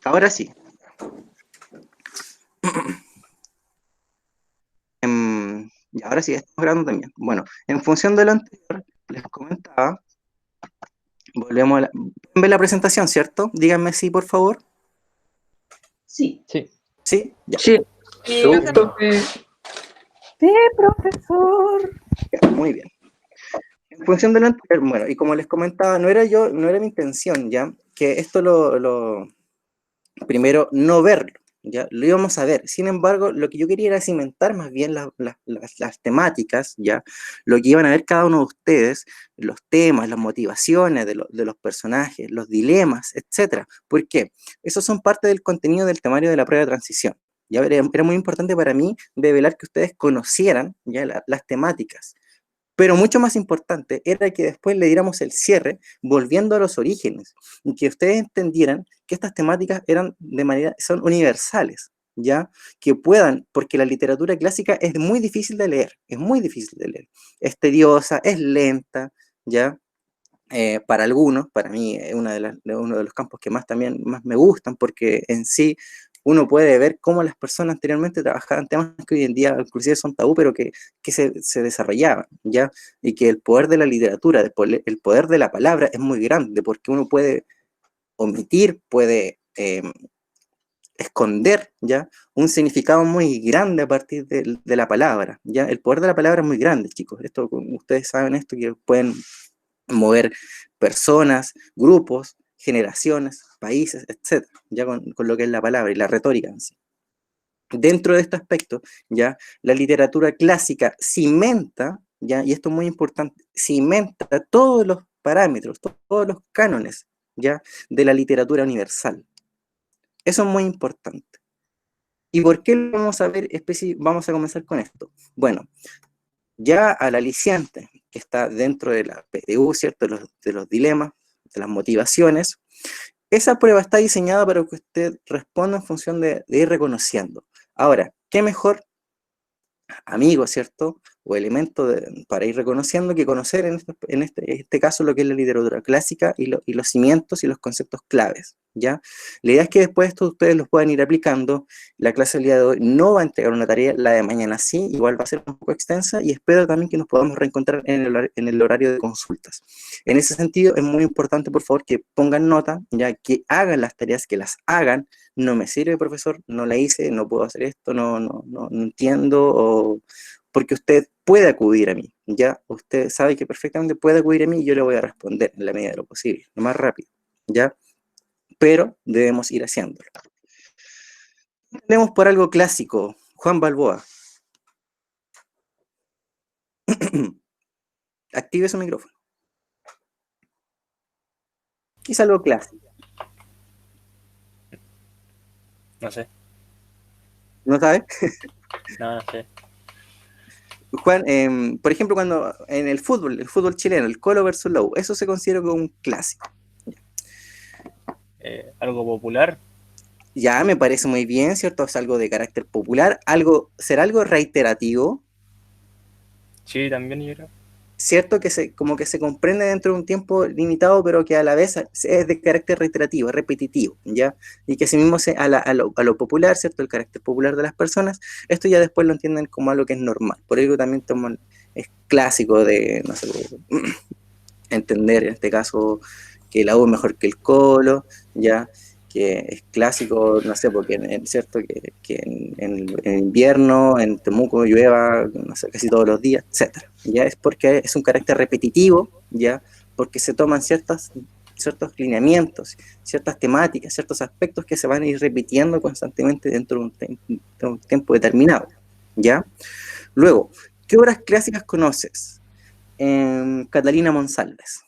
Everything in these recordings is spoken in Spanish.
Ahora sí. Y ahora sí, estamos grabando también. Bueno, en función de lo anterior, les comentaba, volvemos a la... ¿Pueden ver la presentación, cierto? Díganme sí, por favor. Sí. Sí. ¿Sí? Ya. Sí, Profe. Sí, profesor. Ya, muy bien. En función de lo anterior, bueno, y como les comentaba, no era mi intención, ¿ya? Que esto primero, no verlo, ¿ya? Lo íbamos a ver. Sin embargo, lo que yo quería era cimentar más bien las temáticas, ¿ya? Lo que iban a ver cada uno de ustedes, los temas, las motivaciones de los personajes, los dilemas, etcétera. ¿Por qué? Esos son parte del contenido del temario de la prueba de transición. ¿Ya? Era muy importante para mí develar que ustedes conocieran, ¿ya? Las temáticas. Pero mucho más importante era que después le diéramos el cierre volviendo a los orígenes y que ustedes entendieran que estas temáticas son universales, ¿ya? Que puedan, porque la literatura clásica es muy difícil de leer, es muy difícil de leer. Es es lenta, ¿ya? Para algunos, para mí es uno de los campos que más me gustan, porque en sí uno puede ver cómo las personas anteriormente trabajaban temas que hoy en día inclusive son tabú, pero que se desarrollaban, ¿ya? Y que el poder de la literatura, el poder de la palabra es muy grande, porque uno puede omitir, puede esconder, ¿ya? Un significado muy grande a partir de la palabra, ¿ya? El poder de la palabra es muy grande, chicos. Ustedes saben esto, que pueden mover personas, grupos, generaciones, países, etcétera, ya con lo que es la palabra y la retórica en sí. Dentro de este aspecto, ya, la literatura clásica cimenta, ya, y esto es muy importante, cimenta todos los parámetros, todos los cánones, ya, de la literatura universal. Eso es muy importante. ¿Y por qué lo vamos a ver? Vamos a comenzar con esto. Bueno, ya al aliciante que está dentro de la PDU, ¿cierto? De los dilemas, de las motivaciones, esa prueba está diseñada para que usted responda en función de ir reconociendo. Ahora, ¿qué mejor amigo, ¿cierto? O elemento para ir reconociendo que conocer en este caso lo que es la literatura clásica y los cimientos y los conceptos claves, ¿ya? La idea es que después esto ustedes los puedan ir aplicando. La clase del día de hoy no va a entregar una tarea, la de mañana sí, igual va a ser un poco extensa, y espero también que nos podamos reencontrar en el horario de consultas. En ese sentido, es muy importante, por favor, que pongan nota, ya que hagan las tareas, que las hagan. No me sirve, profesor, no la hice, no puedo hacer esto, no entiendo, porque usted puede acudir a mí, ya, usted sabe que perfectamente puede acudir a mí y yo le voy a responder en la medida de lo posible, lo más rápido, ya, pero debemos ir haciéndolo. Tenemos por algo clásico, Juan Balboa. Active su micrófono. Es algo clásico. No sé. ¿No sabe? No sé. Juan, por ejemplo, cuando en el fútbol chileno, el Colo versus la U, eso se considera como un clásico. Algo popular. Ya me parece muy bien, ¿cierto? Es algo de carácter popular, será algo reiterativo, Sí, también yo creo. cierto, como que se comprende dentro de un tiempo limitado, pero que a la vez es de carácter reiterativo, repetitivo, ¿ya? Y que asimismo a lo popular, ¿cierto? El carácter popular de las personas, esto ya después lo entienden como algo que es normal. Por ello también es clásico de, no sé, entender en este caso que la U es mejor que el Colo, ¿ya? Que es clásico, no sé, porque cierto que en invierno, en Temuco llueva, no sé, casi todos los días, etcétera. Ya es porque es un carácter repetitivo, ya, porque se toman ciertos lineamientos, ciertas temáticas, ciertos aspectos que se van a ir repitiendo constantemente dentro de un tiempo determinado, ¿ya? Luego, ¿qué obras clásicas conoces? Catalina Monsalves.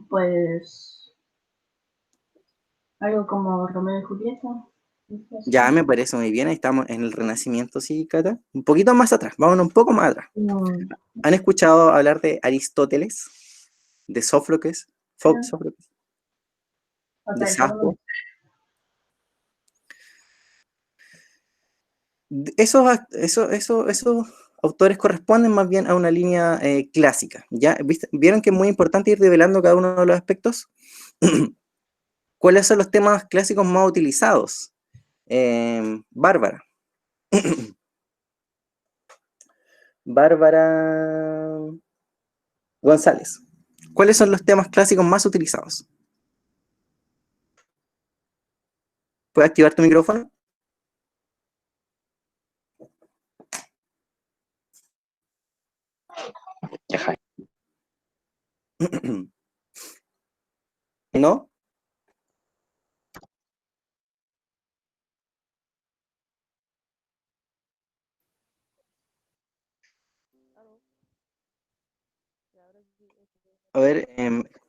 Pues algo como Romeo y Julieta. Ya me parece muy bien, ahí estamos en el Renacimiento, sí, Cata. Un poquito más atrás, vámonos un poco más atrás. ¿Han escuchado hablar de Aristóteles? ¿De Sófocles? Sófocles, de Safo. Esos autores corresponden más bien a una línea clásica. ¿Ya? ¿Vieron que es muy importante ir develando cada uno de los aspectos? ¿Cuáles son los temas clásicos más utilizados? Bárbara. Bárbara González. ¿Cuáles son los temas clásicos más utilizados? ¿Puedes activar tu micrófono? ¿No? A ver,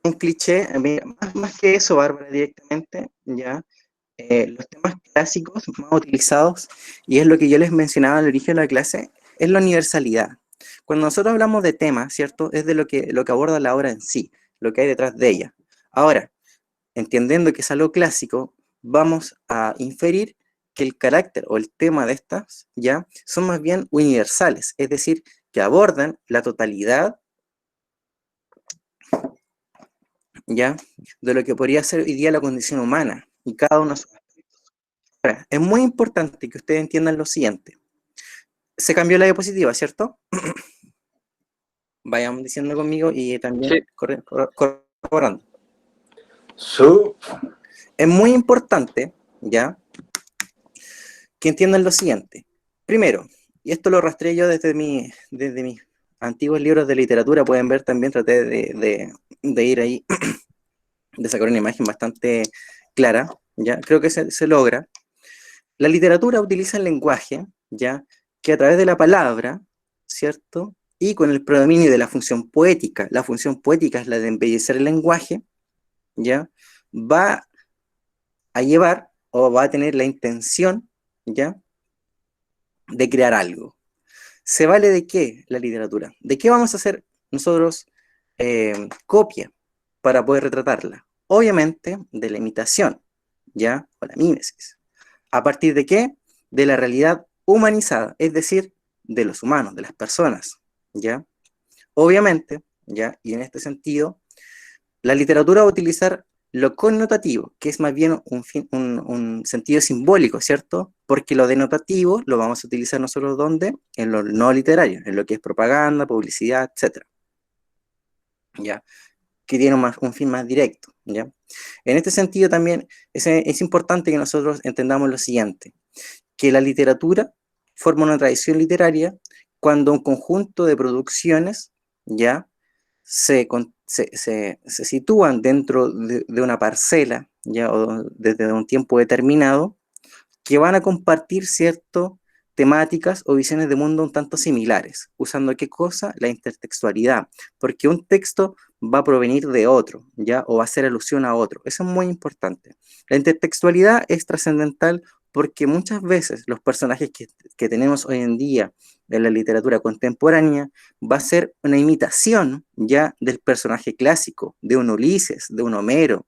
un cliché, mira, más que eso, Bárbara, directamente, ya, los temas clásicos más utilizados, y es lo que yo les mencionaba al origen de la clase, es la universalidad. Cuando nosotros hablamos de temas, ¿cierto? Es de lo que aborda la obra en sí, lo que hay detrás de ella. Ahora, entendiendo que es algo clásico, vamos a inferir que el carácter o el tema de estas, ya, son más bien universales, es decir, que abordan la totalidad, ya, de lo que podría ser hoy día la condición humana, y cada uno de sus aspectos. Ahora, es muy importante que ustedes entiendan lo siguiente. Se cambió la diapositiva, ¿cierto? Vayan diciendo conmigo y también Sí. corroborando. Su. Es muy importante, ¿ya?, que entiendan lo siguiente. Primero, y esto lo rastré yo desde mis antiguos libros de literatura, pueden ver también, traté de ir ahí, de sacar una imagen bastante clara, ¿ya? Creo que se logra. La literatura utiliza el lenguaje, ¿ya?, que a través de la palabra, ¿cierto?, y con el predominio de la función poética es la de embellecer el lenguaje, ¿ya?, va a llevar o va a tener la intención, ¿ya?, de crear algo. ¿Se vale de qué la literatura? ¿De qué vamos a hacer nosotros copia para poder retratarla? Obviamente de la imitación, ¿ya?, o la mímesis. ¿A partir de qué? De la realidad humanizada, es decir, de los humanos, de las personas, ¿ya? Obviamente, ¿ya?, y en este sentido, la literatura va a utilizar lo connotativo, que es más bien un sentido simbólico, ¿cierto? Porque lo denotativo lo vamos a utilizar nosotros, ¿dónde? En lo no literario, en lo que es propaganda, publicidad, etc., ¿ya?, que tiene un fin más directo, ¿ya? En este sentido también es importante que nosotros entendamos lo siguiente, que la literatura forma una tradición literaria cuando un conjunto de producciones, ¿ya?, se sitúan dentro de una parcela, ¿ya?, o desde un tiempo determinado, que van a compartir ciertas temáticas o visiones de mundo un tanto similares, usando ¿qué cosa? La intertextualidad, porque un texto va a provenir de otro, ¿ya?, o va a hacer alusión a otro. Eso es muy importante. La intertextualidad es trascendental porque muchas veces los personajes que tenemos hoy en día en la literatura contemporánea va a ser una imitación, ¿ya?, del personaje clásico, de un Ulises, de un Homero,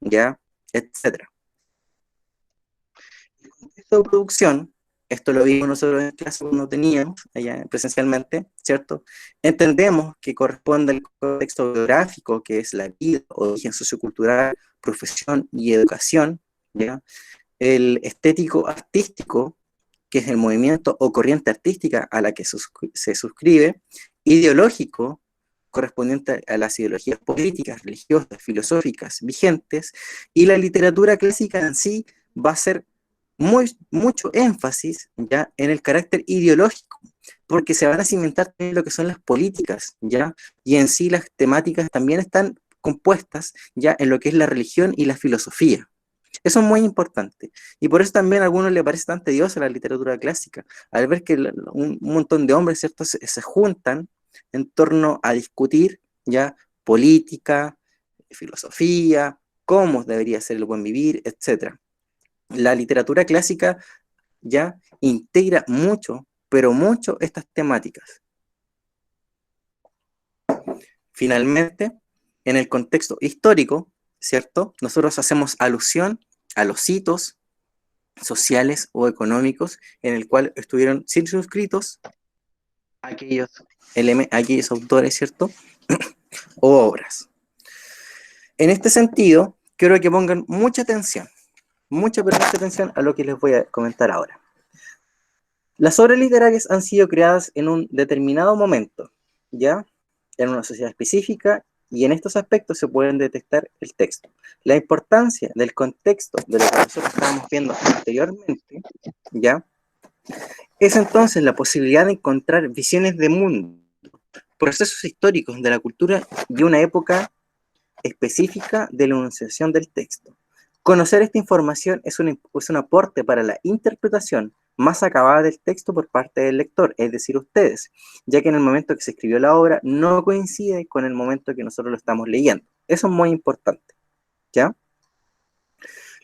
¿ya?, etcétera. De producción, esto lo vimos nosotros en clase cuando teníamos allá presencialmente, ¿cierto? Entendemos que corresponde al contexto geográfico, que es la vida, origen sociocultural, profesión y educación, ¿ya? El estético artístico, que es el movimiento o corriente artística a la que se suscribe, ideológico, correspondiente a las ideologías políticas, religiosas, filosóficas vigentes, y la literatura clásica en sí va a ser mucho énfasis, ¿ya?, en el carácter ideológico, porque se van a cimentar también lo que son las políticas, ¿ya?, y en sí las temáticas también están compuestas, ¿ya?, en lo que es la religión y la filosofía. Eso es muy importante, y por eso también a algunos les parece tan tediosa la literatura clásica, al ver que un montón de hombres, ¿cierto?, se juntan en torno a discutir, ¿ya?, política, filosofía, cómo debería ser el buen vivir, etc. La literatura clásica ya integra mucho, pero mucho estas temáticas. Finalmente, en el contexto histórico, ¿cierto?, nosotros hacemos alusión a los hitos sociales o económicos en el cual estuvieron circunscritos aquellos autores, ¿cierto?, o obras. En este sentido, quiero que pongan mucha atención, mucha pero mucha atención a lo que les voy a comentar ahora. Las obras literarias han sido creadas en un determinado momento, ¿ya? En una sociedad específica, y en estos aspectos se pueden detectar el texto. La importancia del contexto de lo que nosotros estábamos viendo anteriormente, ¿ya? Es entonces la posibilidad de encontrar visiones de mundo, procesos históricos de la cultura y una época específica de la enunciación del texto. Conocer esta información es un aporte para la interpretación más acabada del texto por parte del lector, es decir, ustedes, ya que en el momento que se escribió la obra no coincide con el momento que nosotros lo estamos leyendo. Eso es muy importante, ¿ya?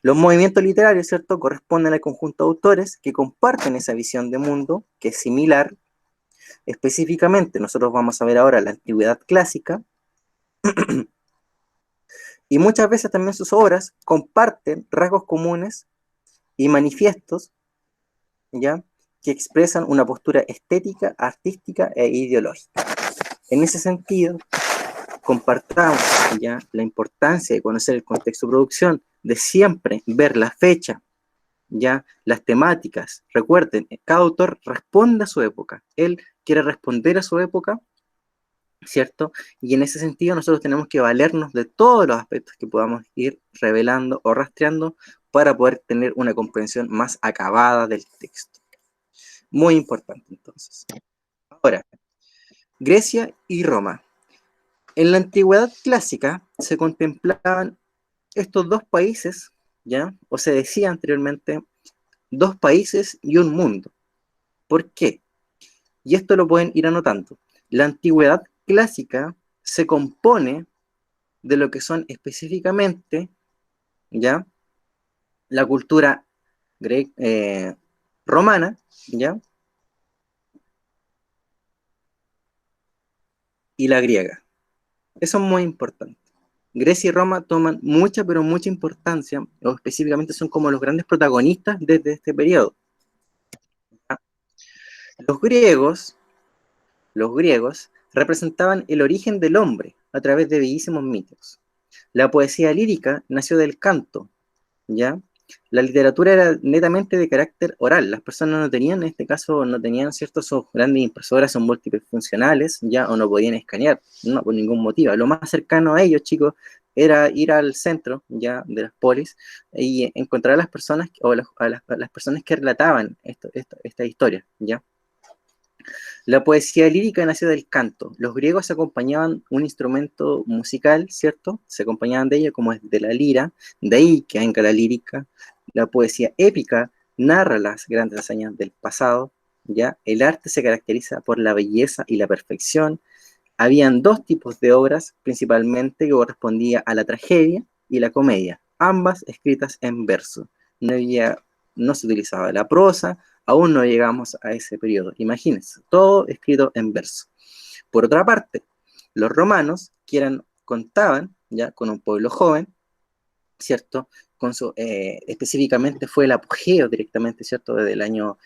Los movimientos literarios, ¿cierto?, corresponden al conjunto de autores que comparten esa visión de mundo, que es similar. Específicamente, nosotros vamos a ver ahora la antigüedad clásica, y muchas veces también sus obras comparten rasgos comunes y manifiestos, ¿ya?, que expresan una postura estética, artística e ideológica. En ese sentido, compartamos ya la importancia de conocer el contexto de producción, de siempre ver la fecha, ya las temáticas. Recuerden, cada autor responde a su época, él quiere responder a su época, ¿cierto? Y en ese sentido nosotros tenemos que valernos de todos los aspectos que podamos ir revelando o rastreando para poder tener una comprensión más acabada del texto. Muy importante, entonces. Ahora, Grecia y Roma. En la antigüedad clásica se contemplaban estos dos países, ¿ya? O se decía anteriormente, dos países y un mundo. ¿Por qué? Y esto lo pueden ir anotando. La antigüedad clásica se compone de lo que son específicamente, ¿ya?, la cultura romana, ¿ya?, y la griega. Eso es muy importante. Grecia y Roma toman mucha, pero mucha importancia, o específicamente son como los grandes protagonistas desde este periodo. Los griegos representaban el origen del hombre a través de bellísimos mitos. La poesía lírica nació del canto, ¿ya? La literatura era netamente de carácter oral. Las personas no tenían, en este caso, no tenían, ¿cierto?, sus grandes impresoras, son múltiples funcionales, ¿ya? O no podían escanear, no, por ningún motivo. Lo más cercano a ellos, chicos, era ir al centro, ya, de las polis, y encontrar a las personas, o a las personas que relataban esta historia, ¿ya? La poesía lírica nació del canto. Los griegos acompañaban un instrumento musical, ¿cierto? Se acompañaban de ella como es de la lira, de ahí que venga la lírica. La poesía épica narra las grandes hazañas del pasado, ¿ya? El arte se caracteriza por la belleza y la perfección. Habían dos tipos de obras, principalmente, que correspondía a la tragedia y la comedia, ambas escritas en verso. No se utilizaba la prosa, aún no llegamos a ese periodo. Imagínense, todo escrito en verso. Por otra parte, los romanos, contaban ya con un pueblo joven, ¿cierto? Específicamente fue el apogeo directamente, ¿cierto?, desde el año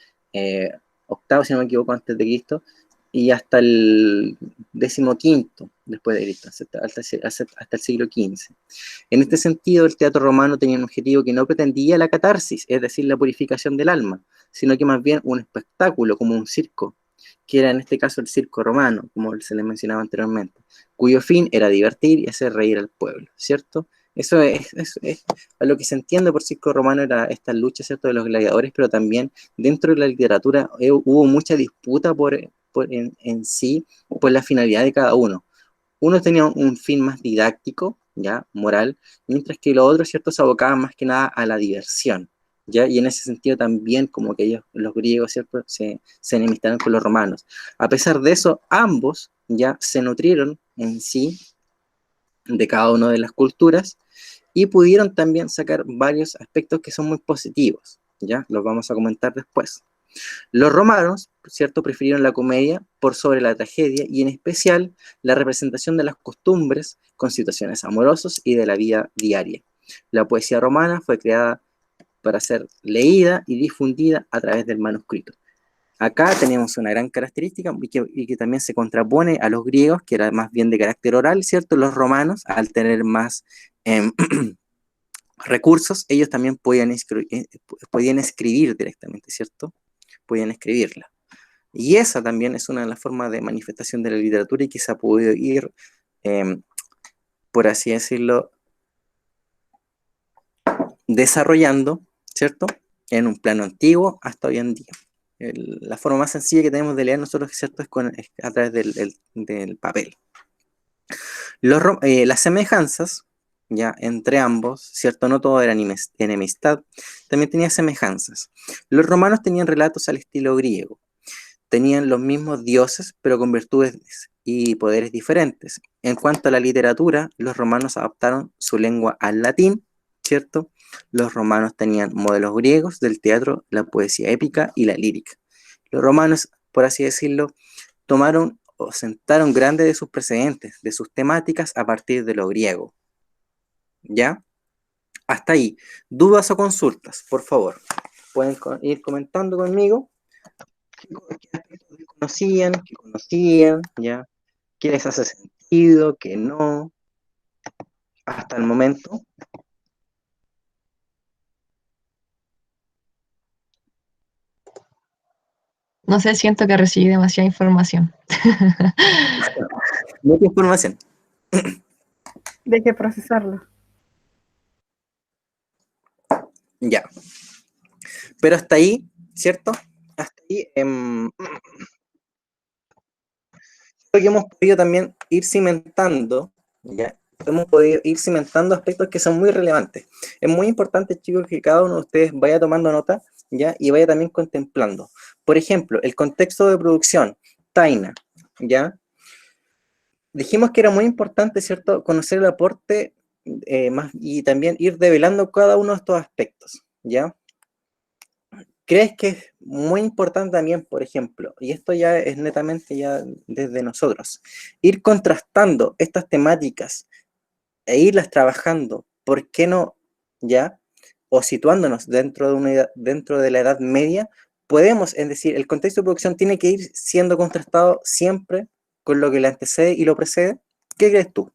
octavo, si no me equivoco, antes de Cristo, y hasta el 15º después de Cristo, hasta el siglo XV. En este sentido, el teatro romano tenía un objetivo que no pretendía la catarsis, es decir, la purificación del alma, sino que más bien un espectáculo, como un circo, que era en este caso el circo romano, como se les mencionaba anteriormente, cuyo fin era divertir y hacer reír al pueblo, ¿cierto? Eso es a lo que se entiende por circo romano, era esta lucha, ¿cierto?, de los gladiadores, pero también dentro de la literatura hubo mucha disputa en sí, por la finalidad de cada uno. Uno tenía un fin más didáctico, ya, moral, mientras que los otros, ¿cierto?, se abocaban más que nada a la diversión, ¿ya? Y en ese sentido también como que ellos, los griegos, ¿cierto?, se enemistaron con los romanos. A pesar de eso, ambos ya se nutrieron en sí de cada una de las culturas y pudieron también sacar varios aspectos que son muy positivos, ¿ya? Los vamos a comentar después. Los romanos, ¿cierto?, prefirieron la comedia por sobre la tragedia y en especial la representación de las costumbres con situaciones amorosas y de la vida diaria. La poesía romana fue creada para ser leída y difundida a través del manuscrito. Acá tenemos una gran característica y que también se contrapone a los griegos, que era más bien de carácter oral, ¿cierto? Los romanos, al tener más recursos, ellos también podían escribir directamente, ¿cierto? Podían escribirla. Y esa también es una de las formas de manifestación de la literatura y que se ha podido ir, por así decirlo, desarrollando, ¿cierto? En un plano antiguo hasta hoy en día. La forma más sencilla que tenemos de leer nosotros, ¿cierto? Es a través del papel. Las semejanzas, ya, entre ambos, ¿cierto? No todo era enemistad, también tenía semejanzas. Los romanos tenían relatos al estilo griego, tenían los mismos dioses, pero con virtudes y poderes diferentes. En cuanto a la literatura, los romanos adaptaron su lengua al latín, ¿cierto? Los romanos tenían modelos griegos del teatro, la poesía épica y la lírica. Los romanos, por así decirlo, tomaron o sentaron grandes de sus precedentes, de sus temáticas a partir de lo griego. ¿Ya? Hasta ahí. ¿Dudas o consultas? Por favor, pueden ir comentando conmigo qué aspectos conocían, ¿ya? ¿Qué les hace sentido, qué no? Hasta el momento. No sé, siento que recibí demasiada información. Mucha información. Deje procesarlo. Ya. Pero hasta ahí, ¿cierto? Hasta ahí, creo que hemos podido también ir cimentando, ¿ya? Hemos podido ir cimentando aspectos que son muy relevantes. Es muy importante, chicos, que cada uno de ustedes vaya tomando nota, ¿ya? Y vaya también contemplando. Por ejemplo, el contexto de producción, Taina, ¿ya? Dijimos que era muy importante, ¿cierto?, conocer el aporte y también ir develando cada uno de estos aspectos, ¿ya? ¿Crees que es muy importante también, por ejemplo, y esto ya es netamente ya desde nosotros, ir contrastando estas temáticas e irlas trabajando, ¿por qué no, ya? O situándonos dentro de la Edad Media, podemos, es decir, el contexto de producción tiene que ir siendo contrastado siempre con lo que le antecede y lo precede. ¿Qué crees tú?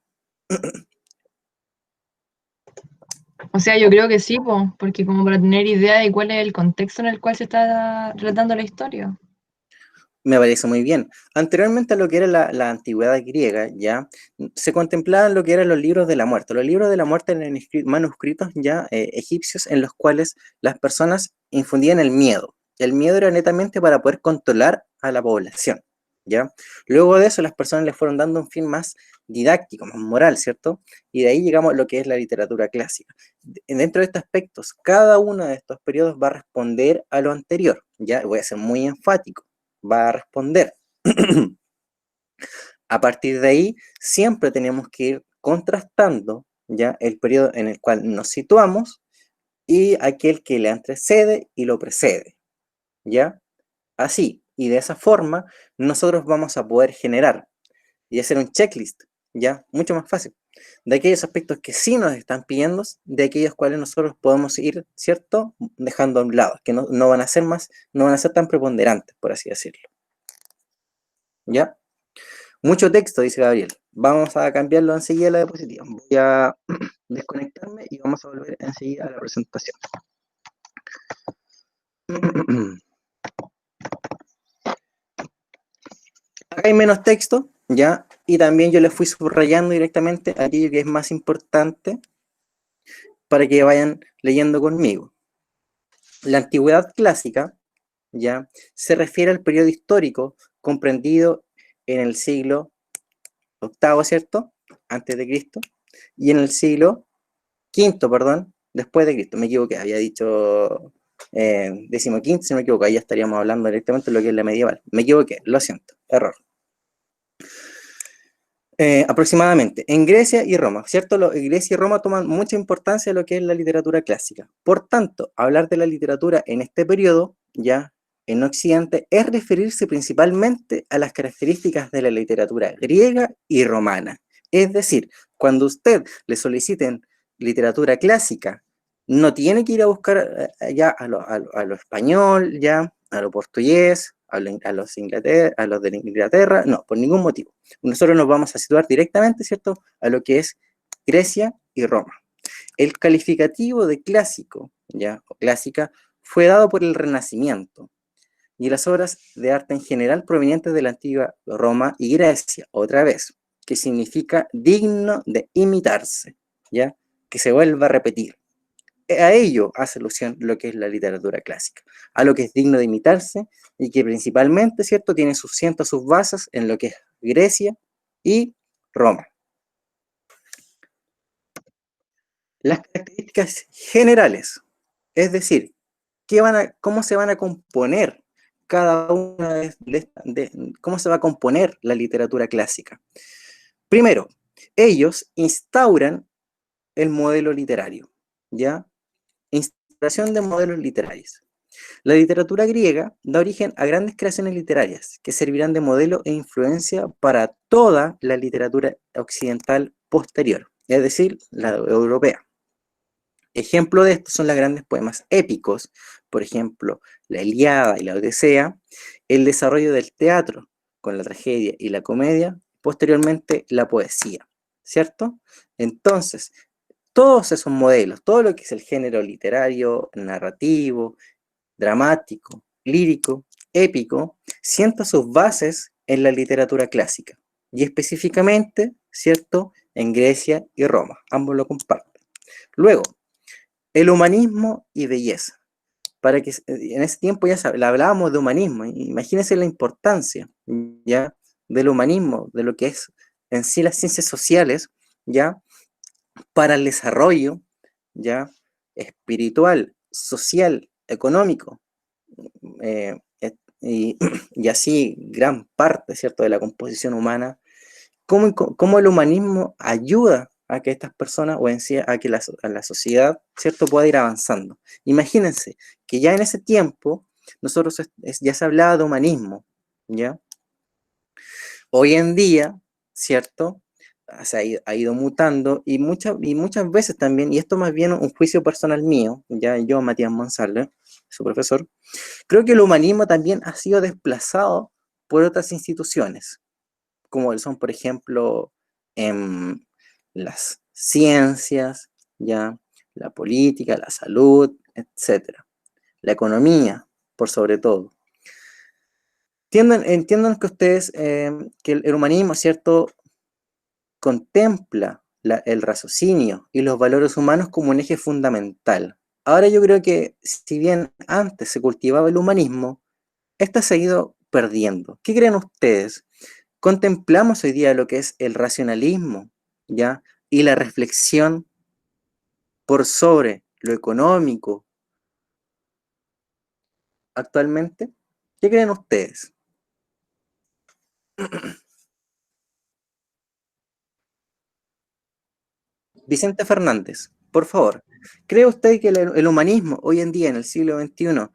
O sea, yo creo que sí, porque como para tener idea de cuál es el contexto en el cual se está relatando la historia. Me parece muy bien. Anteriormente a lo que era la antigüedad griega, ya, se contemplaban lo que eran los libros de la muerte. Los libros de la muerte eran manuscritos ya egipcios en los cuales las personas infundían el miedo. El miedo era netamente para poder controlar a la población, ¿ya? Luego de eso las personas le fueron dando un fin más didáctico, más moral, ¿cierto? Y de ahí llegamos a lo que es la literatura clásica. Dentro de estos aspectos, cada uno de estos periodos va a responder a lo anterior, ¿ya? Voy a ser muy enfático. Va a responder. A partir de ahí, siempre tenemos que ir contrastando ya el periodo en el cual nos situamos y aquel que le antecede y lo precede, ¿ya? Así, y de esa forma, nosotros vamos a poder generar y hacer un checklist, ¿ya? Mucho más fácil, de aquellos aspectos que sí nos están pidiendo, de aquellos cuales nosotros podemos ir, ¿cierto?, dejando a un lado, que no van a ser no van a ser tan preponderantes, por así decirlo. ¿Ya? Mucho texto, dice Gabriel. Vamos a cambiarlo enseguida a la diapositiva. Voy a desconectarme y vamos a volver enseguida a la presentación. Acá hay menos texto, ¿ya? Y también yo les fui subrayando directamente aquello que es más importante para que vayan leyendo conmigo. La antigüedad clásica, ¿ya?, se refiere al periodo histórico comprendido en el siglo VIII, ¿cierto?, antes de Cristo, y en el siglo V, perdón, después de Cristo. Me equivoqué, había dicho XV, si no me equivoco, ahí ya estaríamos hablando directamente de lo que es la medieval. Me equivoqué, lo siento, error. Aproximadamente, en Grecia y Roma, ¿cierto? Grecia y Roma toman mucha importancia en lo que es la literatura clásica. Por tanto, hablar de la literatura en este periodo, ya en Occidente, es referirse principalmente a las características de la literatura griega y romana. Es decir, cuando usted le soliciten literatura clásica, no tiene que ir a buscar ya a lo español, ya, a lo portugués, a los de Inglaterra, no, por ningún motivo. Nosotros nos vamos a situar directamente, ¿cierto?, a lo que es Grecia y Roma. el calificativo de clásico, ¿ya? O clásica, fue dado por el Renacimiento y las obras de arte en general provenientes de la antigua Roma y Grecia, otra vez, que significa digno de imitarse, ¿ya? Que se vuelva a repetir. A ello hace alusión lo que es la literatura clásica, a lo que es digno de imitarse y que principalmente, ¿cierto?, sienta sus bases en lo que es Grecia y Roma. Las características generales, es decir, cómo se van a componer cada una cómo se va a componer la literatura clásica. Primero, ellos instauran el modelo literario, ¿ya? Instauración de modelos literarios. La literatura griega da origen a grandes creaciones literarias que servirán de modelo e influencia para toda la literatura occidental posterior, es decir, la europea. Ejemplo de esto son los grandes poemas épicos, por ejemplo, la Ilíada y la Odisea, el desarrollo del teatro con la tragedia y la comedia, posteriormente la poesía, ¿cierto? Entonces, todos esos modelos, todo lo que es el género literario, narrativo, dramático, lírico, épico, sienta sus bases en la literatura clásica, y específicamente, ¿cierto?, en Grecia y Roma, ambos lo comparten. Luego, el humanismo y belleza. Para que en ese tiempo ya hablábamos de humanismo, imagínense la importancia, ¿ya?, del humanismo, de lo que es en sí las ciencias sociales, ¿ya?, para el desarrollo, ¿ya?, espiritual, social, económico, y así gran parte, ¿cierto?, de la composición humana. ¿Cómo el humanismo ayuda a que estas personas, o en sí, a que la sociedad, ¿cierto?, pueda ir avanzando? Imagínense que ya en ese tiempo, ya se hablaba de humanismo, ¿ya? Hoy en día, ¿cierto?, ha ido mutando, y muchas veces también, y esto más bien un juicio personal mío, ya yo, Matías Monsalve, su profesor, creo que el humanismo también ha sido desplazado por otras instituciones, como son, por ejemplo, las ciencias, ¿ya?, la política, la salud, etcétera, la economía, por sobre todo. Entiendan que ustedes, que el humanismo, ¿cierto?, contempla el raciocinio y los valores humanos como un eje fundamental. Ahora yo creo que, si bien antes se cultivaba el humanismo, este se ha ido perdiendo. ¿Qué creen ustedes? Contemplamos hoy día lo que es el racionalismo, ¿ya?, y la reflexión por sobre lo económico actualmente. ¿Qué creen ustedes? Vicente Fernández, por favor, ¿cree usted que el humanismo hoy en día, en el siglo XXI,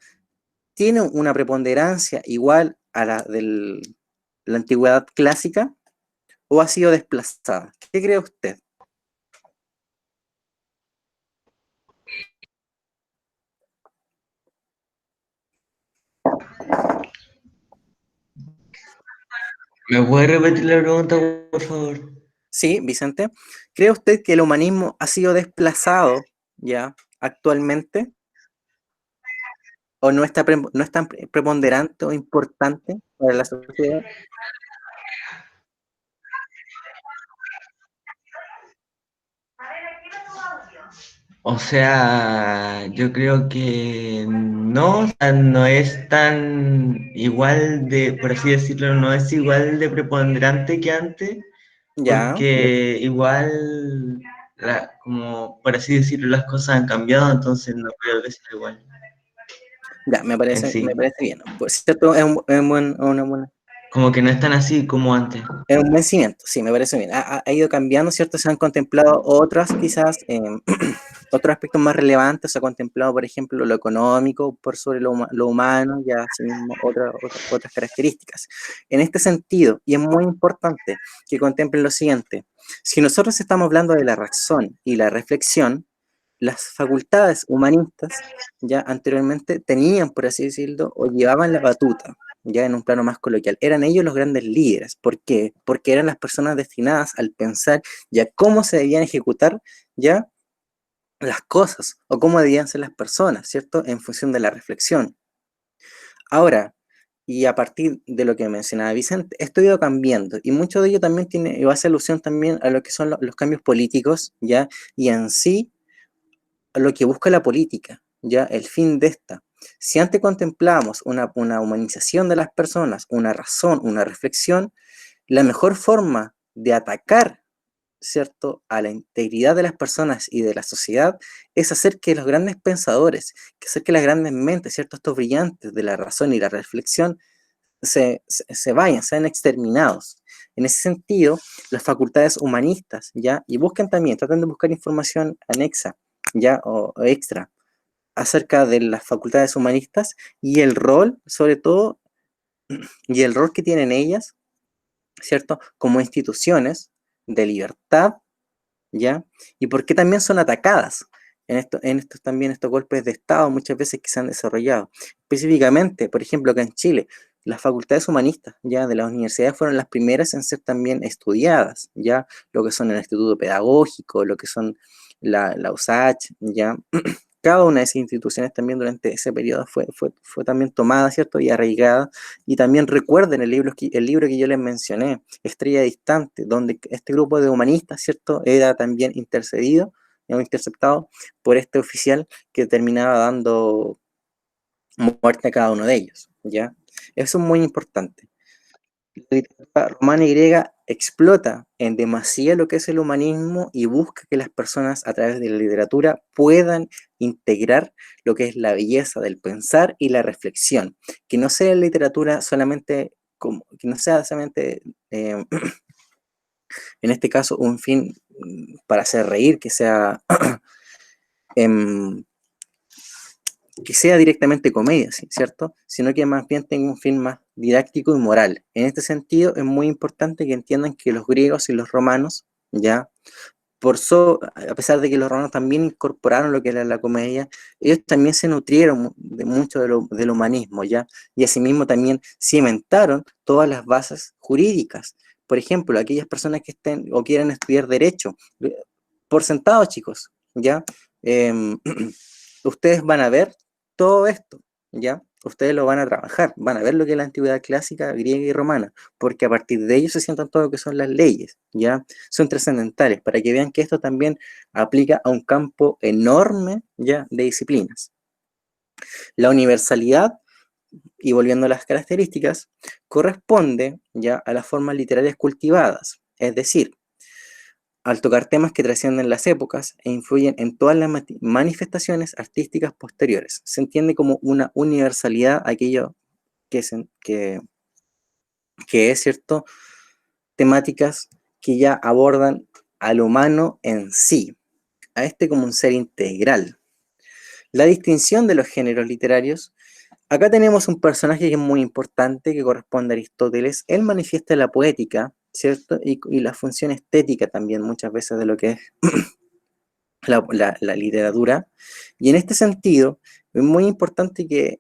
tiene una preponderancia igual a la de la antigüedad clásica, o ha sido desplazada? ¿Qué cree usted? ¿Me puede repetir la pregunta, por favor? Sí, Vicente, ¿cree usted que el humanismo ha sido desplazado ya actualmente, o no es tan preponderante o importante para la sociedad? O sea, yo creo que no, o sea, no es tan igual de, por así decirlo, no es igual de preponderante que antes, Ya, porque igual, como por así decirlo, las cosas han cambiado, entonces no creo que sea igual ya, me en parece, sí. me parece bien. Por cierto, una buena. Como que no es tan así como antes. Es un buen cimiento, sí, me parece bien. Ha ido cambiando, ¿cierto? Se han contemplado otras, quizás, otros aspectos más relevantes. Se ha contemplado, por ejemplo, lo económico por sobre lo humano, y asimismo otras características. En este sentido, y es muy importante que contemplen lo siguiente: si nosotros estamos hablando de la razón y la reflexión, las facultades humanistas ya anteriormente tenían, por así decirlo, o llevaban la batuta, ya en un plano más coloquial. Eran ellos los grandes líderes. ¿Por qué? Porque eran las personas destinadas al pensar ya cómo se debían ejecutar ya las cosas o cómo debían ser las personas, ¿cierto? En función de la reflexión. Ahora, y a partir de lo que mencionaba Vicente, esto ha ido cambiando y mucho de ello también tiene, y hace alusión también a lo que son los cambios políticos, ¿ya? Y en sí, a lo que busca la política, ¿ya? El fin de esta. Si antes contemplábamos una humanización de las personas, una razón, una reflexión, la mejor forma de atacar, ¿cierto?, a la integridad de las personas y de la sociedad es hacer que los grandes pensadores, que hacer que las grandes mentes, ¿cierto?, estos brillantes de la razón y la reflexión se vayan, sean exterminados. En ese sentido, las facultades humanistas, ¿ya? Y busquen también, traten de buscar información anexa, ¿ya? O extra, acerca de las facultades humanistas y el rol, sobre todo, y el rol que tienen ellas, ¿cierto? Como instituciones de libertad, ¿ya? Y por qué también son atacadas en estos también estos golpes de Estado muchas veces que se han desarrollado. Específicamente, por ejemplo, acá en Chile, las facultades humanistas, ¿ya? De las universidades fueron las primeras en ser también estudiadas, ¿ya? Lo que son el Instituto Pedagógico, lo que son la USACH, ¿ya? Cada una de esas instituciones también durante ese periodo fue también tomada, ¿cierto? Y arraigada. Y también recuerden el libro que yo les mencioné, Estrella Distante, donde este grupo de humanistas, ¿cierto? Era también intercedido, interceptado por este oficial que terminaba dando muerte a cada uno de ellos, ¿ya? Eso es muy importante. La literatura romana y griega explota en demasía lo que es el humanismo y busca que las personas a través de la literatura puedan integrar lo que es la belleza del pensar y la reflexión, que no sea literatura solamente, que no sea solamente en este caso un fin para hacer reír, que sea que sea directamente comedia, ¿cierto? Sino que más bien tenga un fin más didáctico y moral. En este sentido, es muy importante que entiendan que los griegos y los romanos, ya, a pesar de que los romanos también incorporaron lo que era la comedia, ellos también se nutrieron de mucho del humanismo, ya, y asimismo también cimentaron todas las bases jurídicas. Por ejemplo, aquellas personas que estén o quieran estudiar derecho, por sentado, chicos, ya, ustedes van a ver todo esto, ¿ya? Ustedes lo van a trabajar, van a ver lo que es la antigüedad clásica, griega y romana, porque a partir de ello se sientan todo lo que son las leyes, ¿ya? Son trascendentales, para que vean que esto también aplica a un campo enorme, ¿ya?, de disciplinas. La universalidad, y volviendo a las características, corresponde, ¿ya?, a las formas literarias cultivadas, es decir, al tocar temas que trascienden las épocas e influyen en todas las manifestaciones artísticas posteriores. Se entiende como una universalidad aquello que es, ¿cierto?, temáticas que ya abordan al humano en sí, a este como un ser integral. La distinción de los géneros literarios. Acá tenemos un personaje que es muy importante, que corresponde a Aristóteles. Él manifiesta la poética, ¿cierto? Y la función estética también muchas veces de lo que es la literatura. Y en este sentido, es muy importante que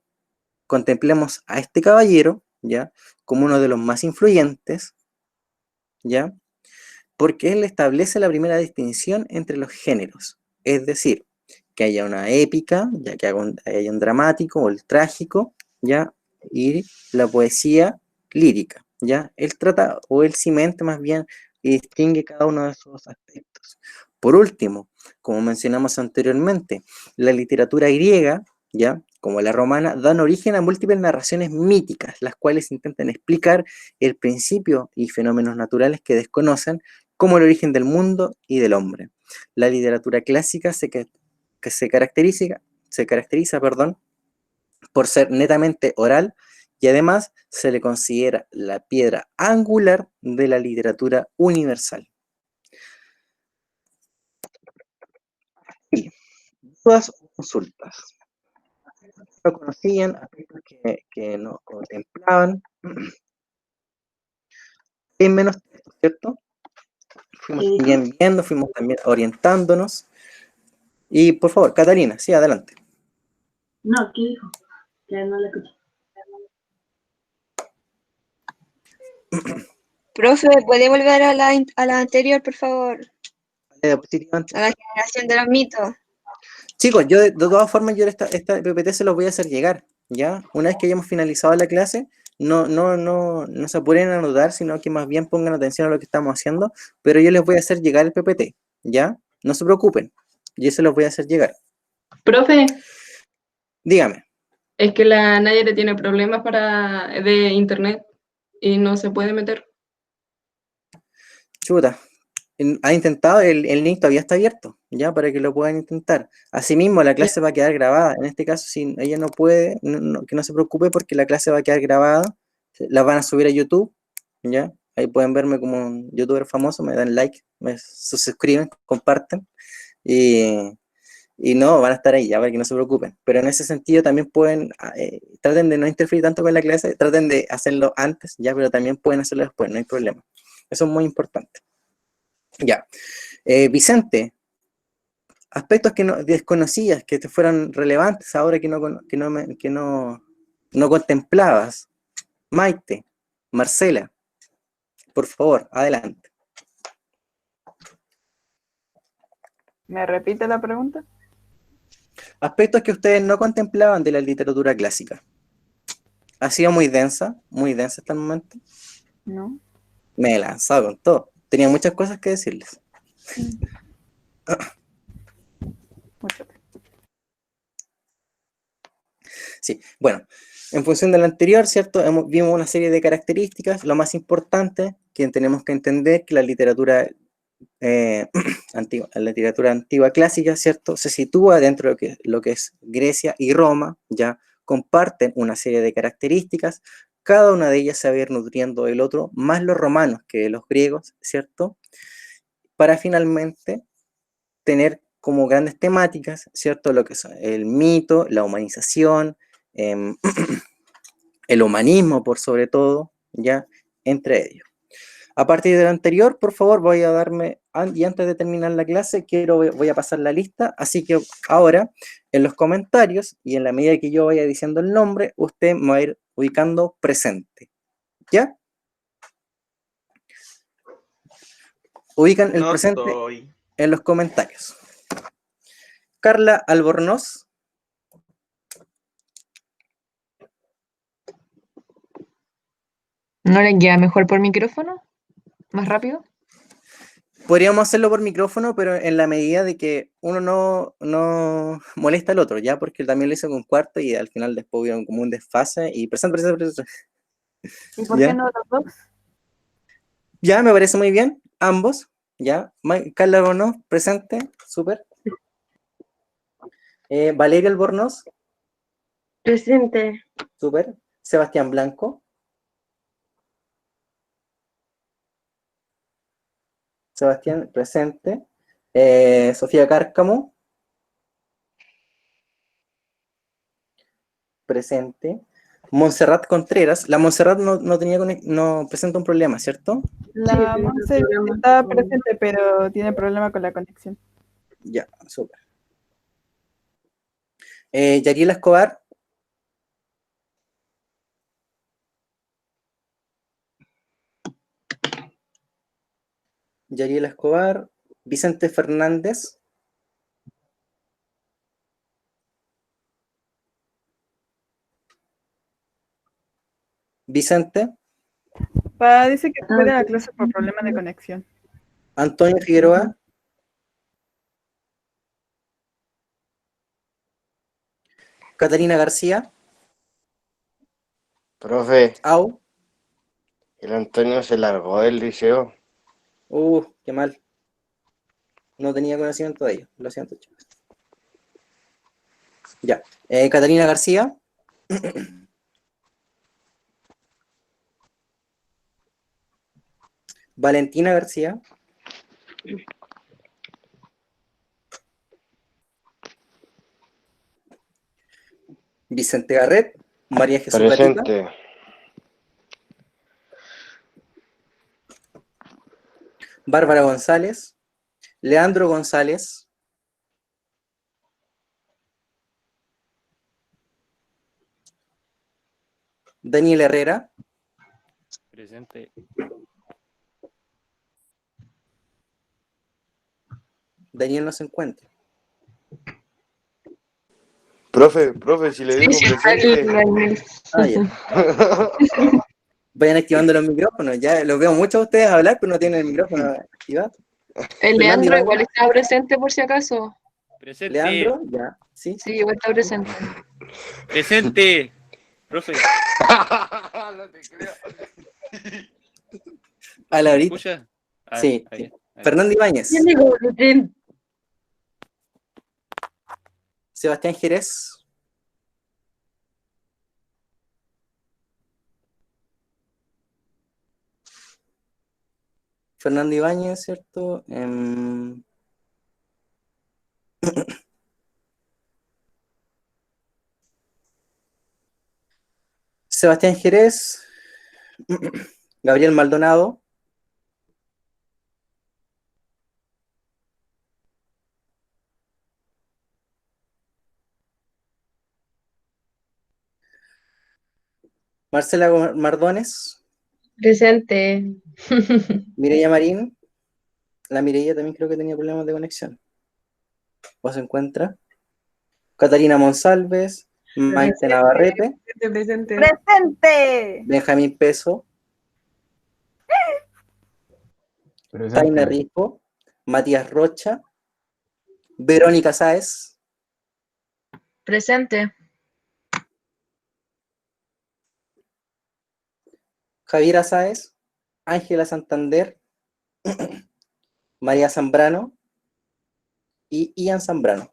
contemplemos a este caballero, ¿ya?, como uno de los más influyentes, ¿ya?, porque él establece la primera distinción entre los géneros, es decir, que haya una épica, ya que haya un dramático o el trágico, ¿ya?, y la poesía lírica, ¿ya? Él trata, o él cimenta más bien, y distingue cada uno de esos aspectos. Por último, como mencionamos anteriormente, la literatura griega, ¿ya?, como la romana, dan origen a múltiples narraciones míticas, las cuales intentan explicar el principio y fenómenos naturales que desconocen, como el origen del mundo y del hombre. La literatura clásica se caracteriza, por ser netamente oral y además se le considera la piedra angular de la literatura universal. Y todas consultas. No conocían, aspectos que no contemplaban. Hay menos texto, ¿cierto? Fuimos también viendo, fuimos también orientándonos. Y por favor, Catalina, sí, adelante. No, ¿qué dijo? Que no le escuché. Profe, ¿puede volver a la anterior, por favor? La diapositiva antes. A la generación de los mitos. Chicos, yo de todas formas, yo esta PPT se los voy a hacer llegar, ¿ya? Una vez que hayamos finalizado la clase, no se apuren a anotar, sino que más bien pongan atención a lo que estamos haciendo, pero yo les voy a hacer llegar el PPT, ¿ya? No se preocupen, yo se los voy a hacer llegar. Profe, Dígame. es que la Nayara tiene problemas de internet y no se puede meter. Chuta, ha intentado, el link todavía está abierto, ya, para que lo puedan intentar. Asimismo, la clase va a quedar grabada. En este caso, si ella no puede, que no se preocupe porque la clase va a quedar grabada. La van a subir a YouTube, ya. Ahí pueden verme como un youtuber famoso, me dan like, me suscriben, comparten. Y no, van a estar ahí, ya, para que no se preocupen. Pero en ese sentido también pueden, traten de no interferir tanto con la clase, traten de hacerlo antes, ya, pero también pueden hacerlo después, no hay problema. Eso es muy importante. Ya. Vicente, aspectos que no desconocías, que te fueran relevantes ahora no contemplabas. Maite, Marcela, por favor, adelante. ¿Me repite la pregunta? Aspectos que ustedes no contemplaban de la literatura clásica. ¿Ha sido muy densa hasta el momento? No. Me he lanzado con todo. Tenía muchas cosas que decirles. Mucho. Sí, bueno, en función de lo anterior, ¿cierto? Vimos una serie de características. Lo más importante que tenemos que entender que la literatura la literatura antigua clásica, ¿cierto? Se sitúa dentro de lo que es Grecia y Roma, ya comparten una serie de características, cada una de ellas se va a ir nutriendo del otro, más los romanos que los griegos, ¿cierto? Para finalmente tener como grandes temáticas, ¿cierto? Lo que son el mito, la humanización, el humanismo por sobre todo, ya, entre ellos. A partir de lo anterior, por favor, voy a darme, y antes de terminar la clase, voy a pasar la lista, así que ahora, en los comentarios, y en la medida que yo vaya diciendo el nombre, usted me va a ir ubicando presente, ¿ya? Ubican el presente en los comentarios. Carla Albornoz. ¿No le queda mejor por micrófono? ¿Más rápido? Podríamos hacerlo por micrófono, pero en la medida de que uno no molesta al otro, ¿ya? Porque también lo hice con cuarto y al final después hubo como un desfase y presente. ¿Y por ¿Ya? qué no los dos? Ya, me parece muy bien, ambos, ¿ya? Carla Albornoz, presente, súper. Valeria Albornoz, Presente. súper. Sebastián Blanco. Sebastián, presente. Sofía Cárcamo. Presente. Montserrat Contreras. La Montserrat no presenta un problema, ¿cierto? La Sí, Monse programa. está presente, pero tiene problema con la conexión. Ya, súper. Yariela Escobar. Yariela Escobar. Vicente Fernández. Vicente. Dice que fue de la clase por problemas de conexión. Antonio Figueroa. Catarina García. Profe, Au. el Antonio se largó del liceo. Qué mal. No tenía conocimiento de ello. Lo siento, chicos. Ya. Catarina García. Valentina García. Vicente Garret. María Jesús Gatica. Presente. Bárbara González. Leandro González. Daniel Herrera. Presente. Daniel no se encuentra. Profe, si le digo Sí, presente. Ah, ya. Vayan activando los micrófonos. Ya los veo muchos de ustedes hablar, pero no tienen el micrófono activado. El Fernando Leandro Ibáñez. igual está presente por si acaso. Presente. Leandro, ya. Sí. Sí, igual está presente. Presente. Profe, No te creo. A la ¿me horita. escucha? Ah, Sí, ahí, sí. ahí. Fernando Ibáñez. Yo digo presente. Sebastián Jerez. Fernando Ibáñez, ¿cierto? Sebastián Jerez. Gabriel Maldonado. Marcela Mardones. Presente. Mireya Marín. La Mireya también creo que tenía problemas de conexión. ¿O se encuentra? Catarina Monsalves. Maite Navarrete. Presente. Benjamín Peso. Taina Rico. Matías Rocha. Verónica Sáez. Presente. Javiera Sáez. Ángela Santander. María Zambrano y Ian Zambrano.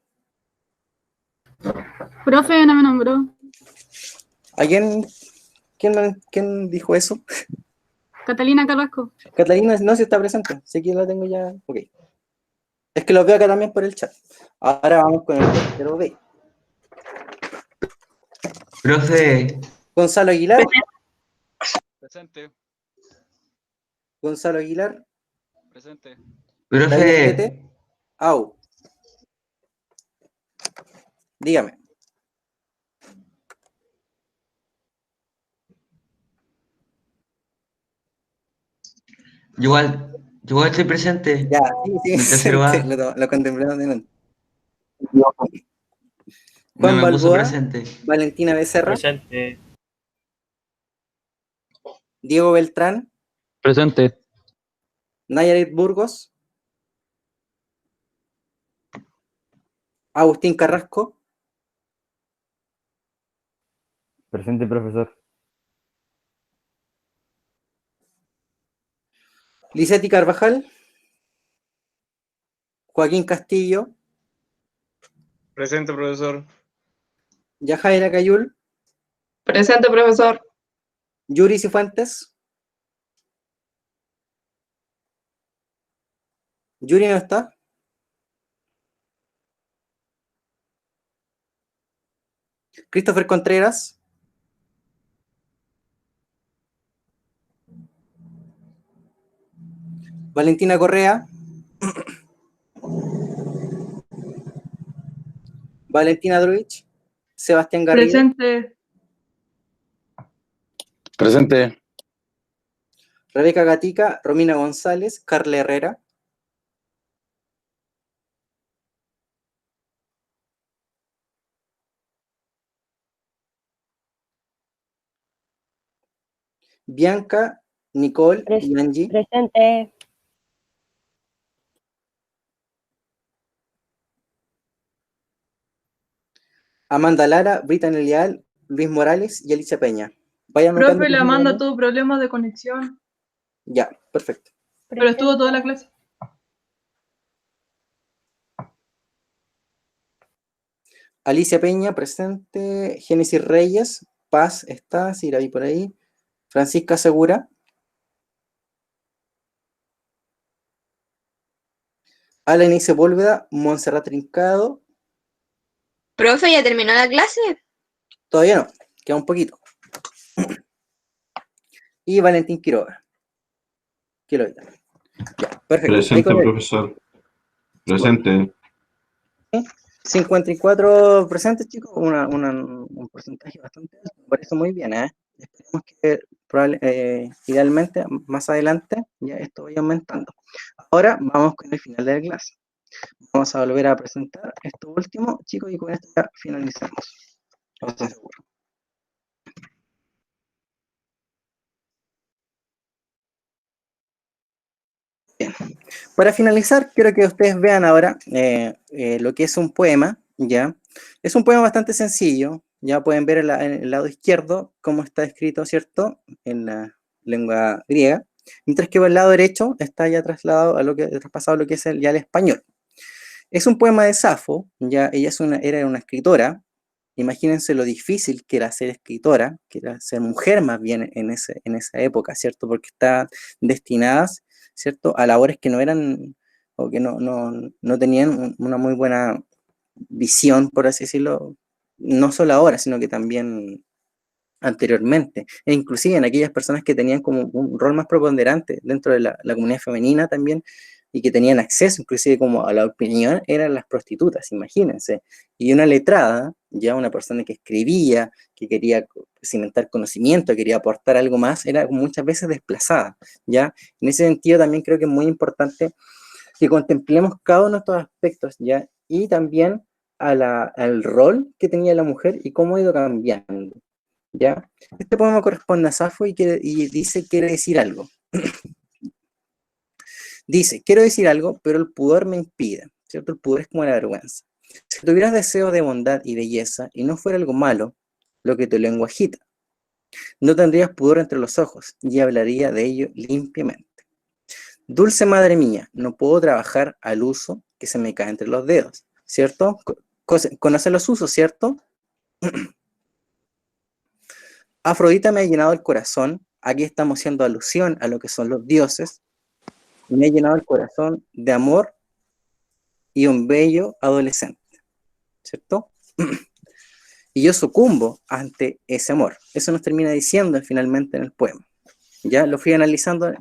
Profe, no me nombró. ¿A quién dijo eso? Catalina Carrasco. Catalina no se está presente, sí que la tengo ya. Ok. Es que los veo acá también por el chat. Ahora vamos con el tercero B. Profe, Gonzalo Aguilar. Presente. Gonzalo Aguilar. Presente. David profe, Tete. Au. Dígame. yo igual estoy presente. Ya, sí, En el tercero A. lo contemplamos delante. No Juan me puso Balboa. presente. Valentina Becerra. Presente. Diego Beltrán. Presente. Nayarit Burgos. Agustín Carrasco. Presente, profesor. Licetti Carvajal. Joaquín Castillo. Presente, profesor. Yajaira Cayul. Presente, profesor. Yuri Cifuentes. Yuri no está. Christopher Contreras. Valentina Correa. Valentina Druich. Sebastián Garrido. Presente. Presente. Rebeca Gatica. Romina González. Carla Herrera. Bianca, Nicole y Angie. Presente. Amanda Lara, Brittany Leal, Luis Morales y Alicia Peña. Vayan anotando. Profe, la Amanda tuvo problemas de conexión, Ya, perfecto. pero estuvo toda la clase. Alicia Peña, presente. Génesis Reyes, Paz está, sí, la vi por ahí. Francisca Segura. Alan Sepúlveda, Montserrat Trincado. Profe, ¿ya terminó la clase? Todavía no, queda un poquito. Y Valentín Quiroga. Ya, perfecto. Presente, profesor. Presente. 54 presentes, chicos, un porcentaje bastante alto, me parece muy bien, ¿eh? Esperemos que idealmente más adelante ya esto vaya aumentando. Ahora vamos con el final de la clase. Vamos a volver a presentar esto último, chicos, y con esto ya finalizamos. No estoy seguro. Bien. Para finalizar, quiero que ustedes vean ahora lo que es un poema, ¿ya? Es un poema bastante sencillo, ya pueden ver en el lado izquierdo cómo está escrito, ¿cierto? En la lengua griega, mientras que por el lado derecho está ya traspasado a lo que es ya el español. Es un poema de Safo, ya ella era una escritora. Imagínense lo difícil que era ser escritora, que era ser mujer más bien en esa época, ¿cierto? Porque estaban destinadas, ¿cierto?, a labores que no eran, o que no tenían una muy buena visión, por así decirlo, no solo ahora, sino que también anteriormente, e inclusive en aquellas personas que tenían como un rol más preponderante dentro de la comunidad femenina también, y que tenían acceso inclusive como a la opinión, eran las prostitutas, imagínense. Y una letrada, ya una persona que escribía, que quería cimentar conocimiento, quería aportar algo más, era muchas veces desplazada, ¿ya? En ese sentido también creo que es muy importante que contemplemos cada uno de estos aspectos, ¿ya? Y también al rol que tenía la mujer y cómo ha ido cambiando, ¿ya? Este poema corresponde a Safo y dice, quiere decir algo. Dice, quiero decir algo, pero el pudor me impide, ¿cierto? El pudor es como la vergüenza. Si tuvieras deseo de bondad y belleza y no fuera algo malo, lo que tu lengua agita, no tendrías pudor entre los ojos y hablaría de ello limpiamente. Dulce madre mía, no puedo trabajar al uso que se me cae entre los dedos, ¿cierto? ¿Conocen los usos, cierto? Afrodita me ha llenado el corazón, aquí estamos haciendo alusión a lo que son los dioses, me ha llenado el corazón de amor y un bello adolescente, ¿cierto? Y yo sucumbo ante ese amor. Eso nos termina diciendo finalmente en el poema. Ya lo fui analizando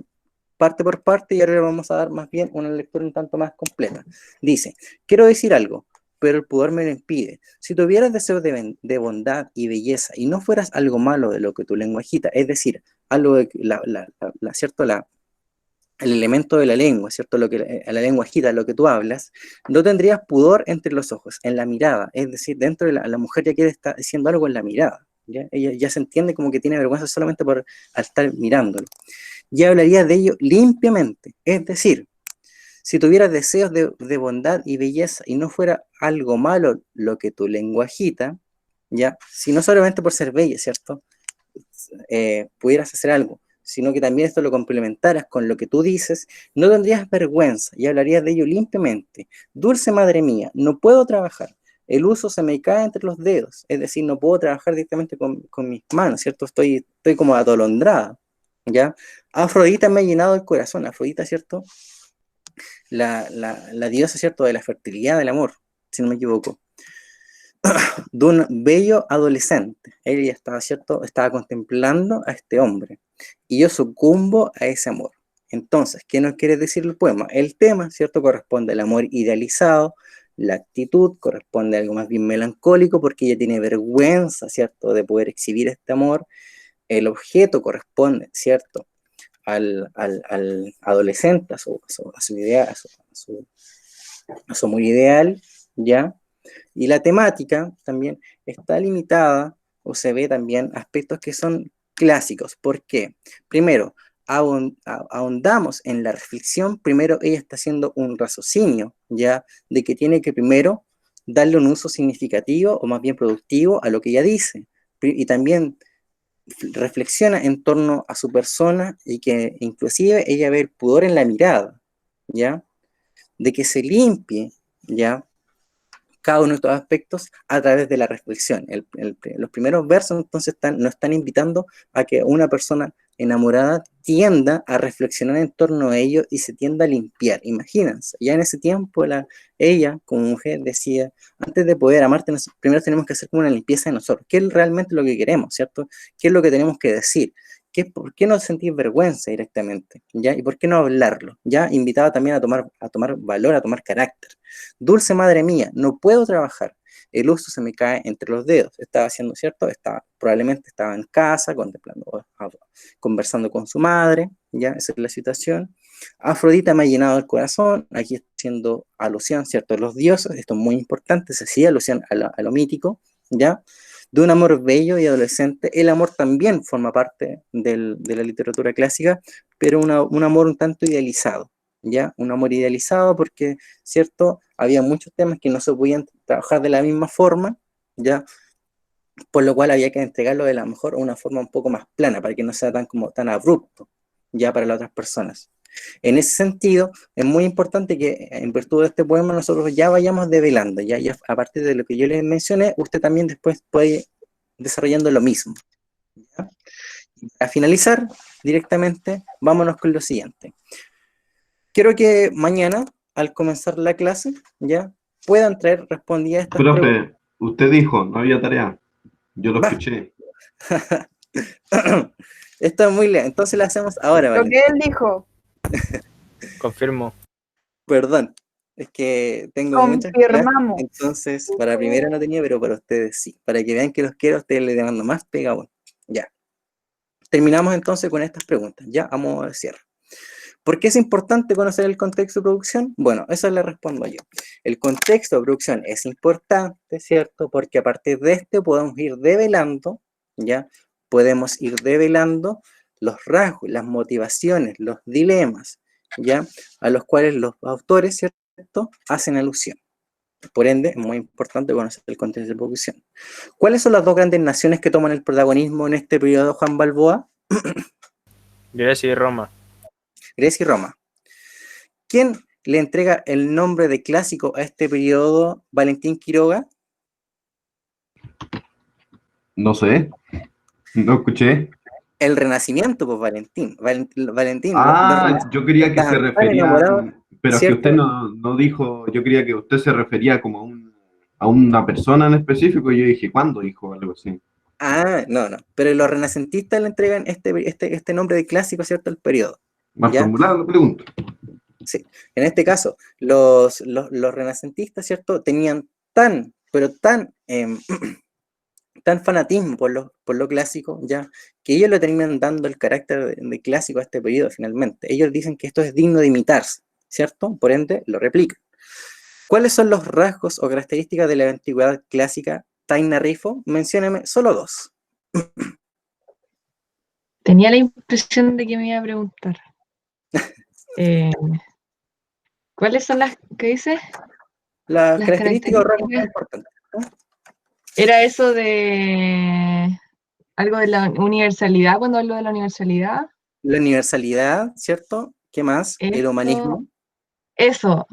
parte por parte y ahora vamos a dar más bien una lectura un tanto más completa. Dice, quiero decir algo, pero el pudor me lo impide. Si tuvieras deseo de bondad y belleza y no fueras algo malo de lo que tu lengua agita, es decir, algo de ¿cierto? El elemento de la lengua, ¿cierto? Lo que la lengua agita, lo que tú hablas, no tendrías pudor entre los ojos, en la mirada, es decir, dentro de la mujer ya quiere estar diciendo algo en la mirada, ¿ya? Ella ya se entiende como que tiene vergüenza solamente al estar mirándolo. Ya hablaría de ello limpiamente, es decir, si tuvieras deseos de bondad y belleza y no fuera algo malo lo que tu lengua agita, ¿ya? Si no solamente por ser bella, ¿cierto? Pudieras hacer algo, sino que también esto lo complementaras con lo que tú dices, no tendrías vergüenza y hablarías de ello limpiamente. Dulce madre mía, no puedo trabajar, el uso se me cae entre los dedos, es decir, no puedo trabajar directamente con mis manos, ¿cierto? Estoy como atolondrada, ¿ya? Afrodita me ha llenado el corazón, Afrodita, ¿cierto? La diosa, ¿cierto? De la fertilidad, del amor, si no me equivoco. De un bello adolescente. Ella estaba, ¿cierto? Estaba contemplando a este hombre. Y yo sucumbo a ese amor. Entonces, ¿qué nos quiere decir el poema? El tema, ¿cierto? Corresponde al amor idealizado. La actitud corresponde a algo más bien melancólico porque ella tiene vergüenza, ¿cierto? De poder exhibir este amor. El objeto corresponde, ¿cierto? Al adolescente, a su idea, a su amor ideal, ¿ya? Y la temática también está limitada, o se ve también aspectos que son clásicos. ¿Por qué? Primero, ahondamos en la reflexión. Primero ella está haciendo un raciocinio, ¿ya? De que tiene que primero darle un uso significativo, o más bien productivo, a lo que ella dice. Y también reflexiona en torno a su persona y que inclusive ella ve el pudor en la mirada, ¿ya? De que se limpie, ¿ya? Cada uno de estos aspectos a través de la reflexión. Los primeros versos entonces nos están invitando a que una persona enamorada tienda a reflexionar en torno a ello y se tienda a limpiar. Imagínense, ya en ese tiempo ella como mujer decía, antes de poder amarte, primero tenemos que hacer como una limpieza de nosotros. ¿Qué es realmente lo que queremos, cierto? ¿Qué es lo que tenemos que decir? ¿Por qué no sentir vergüenza directamente? ¿Ya? ¿Y por qué no hablarlo? ¿Ya? Invitada también a tomar valor, a tomar carácter. Dulce madre mía, no puedo trabajar. El uso se me cae entre los dedos. Estaba haciendo, ¿cierto? Probablemente estaba en casa, contemplando, conversando con su madre, ¿ya? Esa es la situación. Afrodita me ha llenado el corazón, aquí estoy haciendo alusión, ¿cierto? A los dioses, esto es muy importante, se hacía alusión a lo mítico, ¿ya? De un amor bello y adolescente. El amor también forma parte de la literatura clásica, pero un amor un tanto idealizado, ¿ya? Un amor idealizado porque, ¿cierto? Había muchos temas que no se podían trabajar de la misma forma, ¿ya? Por lo cual había que entregarlo de la mejor una forma un poco más plana, para que no sea tan abrupto, ya para las otras personas. En ese sentido, es muy importante que en virtud de este poema nosotros ya vayamos develando, ya a partir de lo que yo les mencioné, usted también después puede ir desarrollando lo mismo. ¿Ya? Y para finalizar, directamente, vámonos con lo siguiente. Quiero que mañana, al comenzar la clase, ya puedan traer respondidas estas preguntas. Profe, usted dijo, no había tarea. Yo lo escuché. Esto es muy lento, entonces lo hacemos ahora, Lo ¿vale? que él dijo. Confirmo. Perdón, es que tengo muchas clases, Confirmamos. entonces para primera no tenía, pero para ustedes sí. Para que vean que los quiero, a ustedes les mando más pega aún. Ya. Terminamos entonces con estas preguntas, ya a modo de cierre. ¿Por qué es importante conocer el contexto de producción? Bueno, eso le respondo yo. El contexto de producción es importante, ¿cierto? Porque a partir de este podemos ir develando, ¿ya? Podemos ir develando los rasgos, las motivaciones, los dilemas, ¿ya? A los cuales los autores, ¿cierto? Hacen alusión. Por ende, es muy importante conocer el contexto de producción. ¿Cuáles son las dos grandes naciones que toman el protagonismo en este periodo, Juan Balboa? Grecia y Roma. Grecia y Roma. ¿Quién le entrega el nombre de clásico a este periodo? ¿Valentín Quiroga? No sé. No escuché. El Renacimiento, pues Valentín. Valentín, Yo quería que se estaban tan refería, enamorados, pero es que ¿cierto? usted no dijo, yo creía que usted se refería como a una persona en específico, y yo dije, ¿cuándo dijo algo así? Ah, no. Pero los renacentistas le entregan este nombre de clásico, ¿cierto? Al periodo. Más ¿Ya? formulada la pregunta. Sí. En este caso, los renacentistas, ¿cierto? Tenían tan tan fanatismo por lo clásico, ya, que ellos le terminan dando el carácter de clásico a este periodo finalmente. Ellos dicen que esto es digno de imitarse, ¿cierto? Por ende, lo replican. ¿Cuáles son los rasgos o características de la antigüedad clásica? Taina Rifo, mencióneme solo dos. Tenía la impresión de que me iba a preguntar. ¿Cuáles son las que dice? Las Las características o rasgos más características. importantes. Era eso de algo de la universalidad, cuando hablo de la universalidad. La universalidad, ¿cierto? ¿Qué más? El Esto- humanismo. Eso.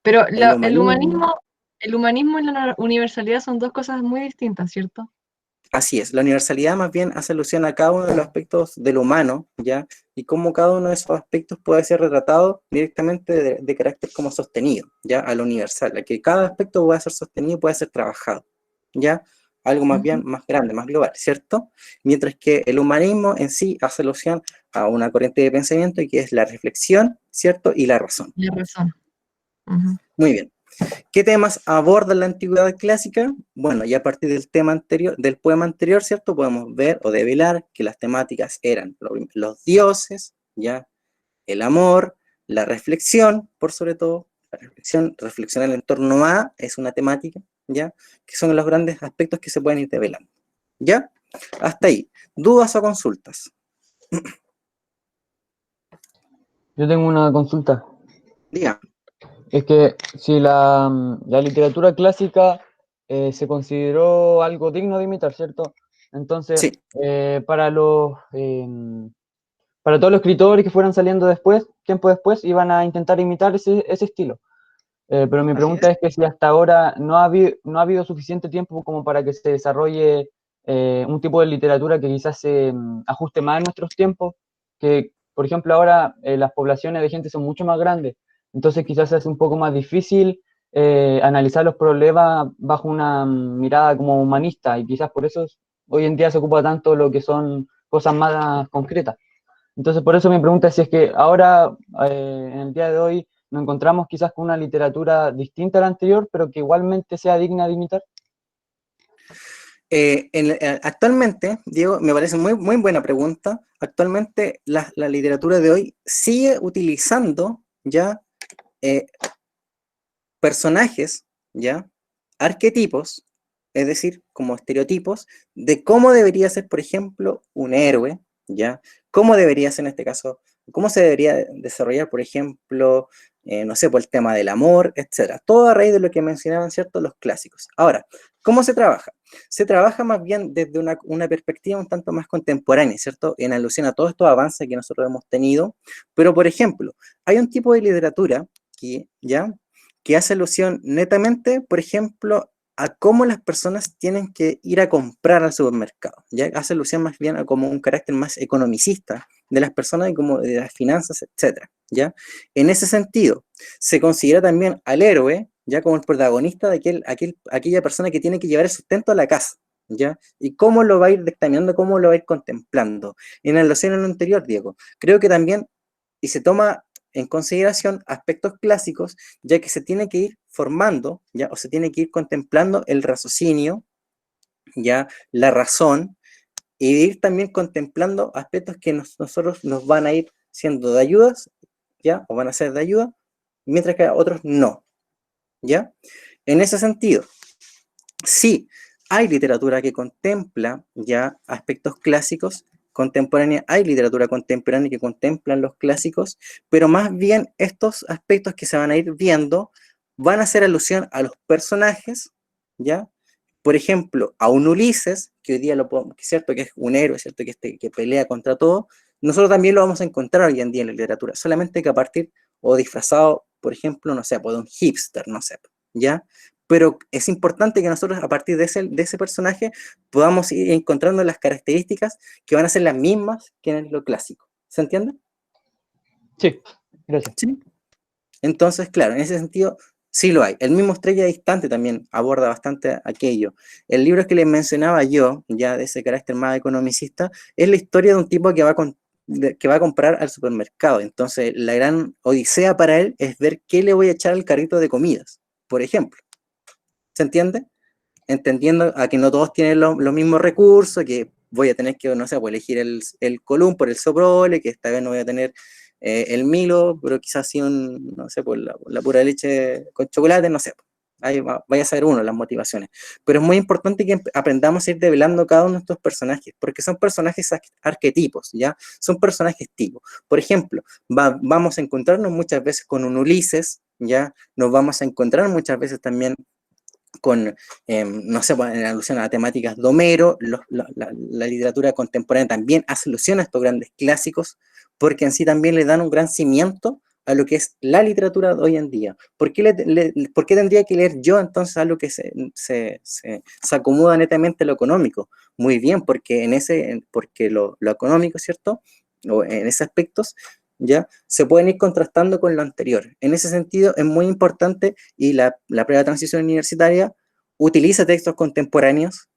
Pero El el humanismo. humanismo y la universalidad son dos cosas muy distintas, ¿cierto? Así es, la universalidad más bien hace alusión a cada uno de los aspectos del humano, ¿ya? Y cómo cada uno de esos aspectos puede ser retratado directamente de carácter como sostenido, ¿ya? A lo universal, a que cada aspecto pueda ser sostenido, puede ser trabajado, ¿ya? Algo más bien más grande, más global, ¿cierto? Mientras que el humanismo en sí hace alusión a una corriente de pensamiento que es la reflexión, ¿cierto? Y la razón. La razón. Muy bien. ¿Qué temas aborda la antigüedad clásica? Bueno, y a partir del tema anterior, del poema anterior, ¿cierto? Podemos ver o develar que las temáticas eran los dioses, ¿ya? El amor, la reflexión, por sobre todo, la reflexionar en torno a, es una temática, ¿ya? Que son los grandes aspectos que se pueden ir develando, ¿ya? Hasta ahí. ¿Dudas o consultas? Yo tengo una consulta. Diga. Es que si la literatura clásica se consideró algo digno de imitar, ¿cierto? Entonces, Sí. Para todos los escritores que fueran saliendo después, tiempo después, iban a intentar imitar ese estilo. Pero mi pregunta es que si hasta ahora no ha habido suficiente tiempo como para que se desarrolle un tipo de literatura que quizás se ajuste más a nuestros tiempos, que por ejemplo ahora las poblaciones de gente son mucho más grandes, entonces quizás es un poco más difícil analizar los problemas bajo una mirada como humanista, y quizás por eso hoy en día se ocupa tanto lo que son cosas más concretas. Entonces por eso mi pregunta es si es que ahora, en el día de hoy, nos encontramos quizás con una literatura distinta a la anterior, pero que igualmente sea digna de imitar. Actualmente, Diego, me parece muy, muy buena pregunta. Actualmente la literatura de hoy sigue utilizando ya personajes, ya arquetipos, es decir, como estereotipos de cómo debería ser, por ejemplo, un héroe, ya, cómo debería ser en este caso, cómo se debería desarrollar, por ejemplo, no sé, por el tema del amor, etcétera. Todo a raíz de lo que mencionaban, ¿cierto?, los clásicos. Ahora, ¿cómo se trabaja? Se trabaja más bien desde una perspectiva un tanto más contemporánea, ¿cierto?, en alusión a todos estos avances que nosotros hemos tenido. Pero, por ejemplo, hay un tipo de literatura que hace alusión netamente, por ejemplo, a cómo las personas tienen que ir a comprar al supermercado, ¿ya? Hace alusión más bien a como un carácter más economicista de las personas y como de las finanzas, etcétera, ¿ya? En ese sentido, se considera también al héroe, ya como el protagonista de aquella persona que tiene que llevar el sustento a la casa, ¿ya? Y cómo lo va a ir dictaminando, cómo lo va a ir contemplando. En alusión a lo anterior, Diego, creo que también, y se toma en consideración aspectos clásicos, ya que se tiene que ir formando, ya, o se tiene que ir contemplando el raciocinio, ya, la razón, y ir también contemplando aspectos que nosotros nos van a ir siendo de ayudas, ya, o van a ser de ayuda, mientras que a otros no, ya. En ese sentido, sí, hay literatura que contempla ya aspectos clásicos, contemporánea, hay literatura contemporánea que contemplan los clásicos, pero más bien estos aspectos que se van a ir viendo van a hacer alusión a los personajes, ¿ya? Por ejemplo, a un Ulises, que hoy día que es cierto que es un héroe, ¿cierto? Que pelea contra todo, nosotros también lo vamos a encontrar hoy en día en la literatura, solamente que a partir, o disfrazado, por ejemplo, no sé, por un hipster, no sé, ¿ya? Pero es importante que nosotros a partir de ese personaje podamos ir encontrando las características que van a ser las mismas que en lo clásico. ¿Se entiende? Sí, gracias. Sí. Entonces, claro, en ese sentido sí lo hay. El mismo Estrella Distante también aborda bastante aquello. El libro que les mencionaba yo, ya de ese carácter más economicista, es la historia de un tipo que va a comprar al supermercado. Entonces, la gran odisea para él es ver qué le voy a echar al carrito de comidas, por ejemplo. ¿Se entiende? Entendiendo a que no todos tienen los mismos recursos, que voy a tener que, no sé, pues elegir el Column por el Soprole, que esta vez no voy a tener el Milo, pero quizás sí no sé, pues la pura leche con chocolate, no sé. Ahí vaya a saber uno las motivaciones. Pero es muy importante que aprendamos a ir develando cada uno de estos personajes, porque son personajes arquetipos, ¿ya? Son personajes tipo. Por ejemplo, vamos a encontrarnos muchas veces con un Ulises, ¿ya? Nos vamos a encontrar muchas veces también con, no sé, en alusión a temáticas de Homero, la literatura contemporánea también hace alusión a estos grandes clásicos, porque en sí también le dan un gran cimiento a lo que es la literatura de hoy en día. ¿Por qué tendría que leer yo entonces algo que se acomoda netamente a lo económico? Muy bien, porque porque lo económico, ¿cierto? O en esos aspectos, ¿ya? Se pueden ir contrastando con lo anterior. En ese sentido, es muy importante, y la prueba de transición universitaria utiliza textos contemporáneos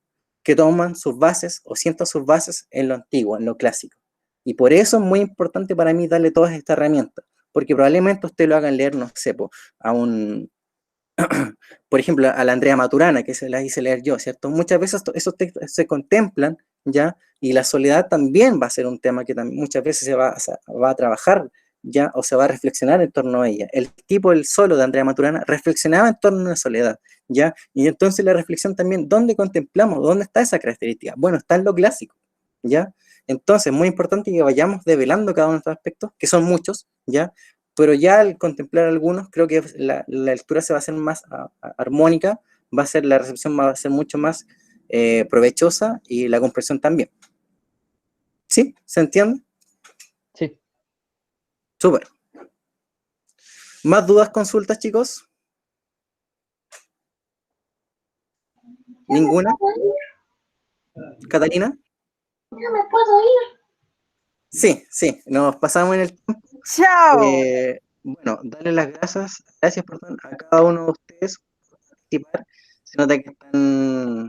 que toman sus bases o sientan sus bases en lo antiguo, en lo clásico. Y por eso es muy importante para mí darle todas estas herramientas, porque probablemente usted lo hagan leer, no sé, por ejemplo, a la Andrea Maturana, que se la hice leer yo, ¿cierto? Muchas veces esos textos se contemplan, ¿ya? Y la soledad también va a ser un tema que muchas veces se va a trabajar, ¿ya? O se va a reflexionar en torno a ella. El tipo, el solo de Andrea Maturana, reflexionaba en torno a la soledad, ¿ya? Y entonces la reflexión también, ¿dónde contemplamos? ¿Dónde está esa característica? Bueno, está en lo clásico, ¿ya? Entonces, muy importante que vayamos develando cada uno de estos aspectos, que son muchos, ¿ya? Pero ya al contemplar algunos, creo que la lectura se va a hacer más armónica, la recepción va a ser mucho más provechosa y la comprensión también. ¿Sí? ¿Se entiende? Sí. Súper. ¿Más dudas, consultas, chicos? ¿Ninguna? ¿Catalina? No me puedo ir. Sí, nos pasamos en el tiempo. ¡Chao! Bueno, darle las gracias, a cada uno de ustedes por participar. Se nota que están